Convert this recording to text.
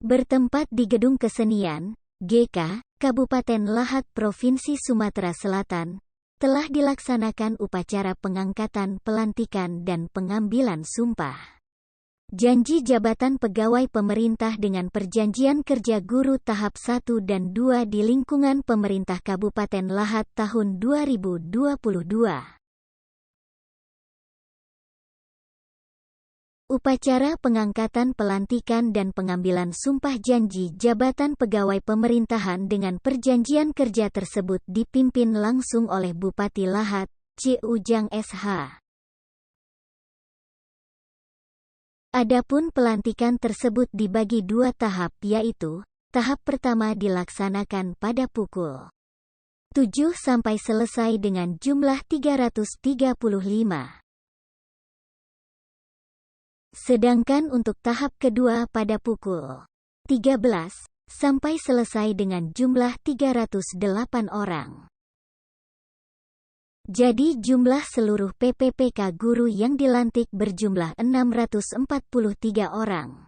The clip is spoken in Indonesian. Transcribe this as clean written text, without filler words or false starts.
Bertempat di Gedung Kesenian, GK, Kabupaten Lahat Provinsi Sumatera Selatan, telah dilaksanakan upacara pengangkatan, pelantikan dan pengambilan sumpah janji jabatan pegawai pemerintah dengan Perjanjian Kerja Guru tahap 1 dan 2 di lingkungan pemerintah Kabupaten Lahat tahun 2022. Upacara pengangkatan, pelantikan dan pengambilan sumpah janji jabatan pegawai pemerintahan dengan Perjanjian Kerja tersebut dipimpin langsung oleh Bupati Lahat, C. Ujang SH. Adapun pelantikan tersebut dibagi 2 tahap, yaitu, tahap pertama dilaksanakan pada pukul 7 sampai selesai dengan jumlah 335. Sedangkan untuk tahap kedua pada pukul 13 sampai selesai dengan jumlah 308 orang. Jadi jumlah seluruh PPPK guru yang dilantik berjumlah 643 orang.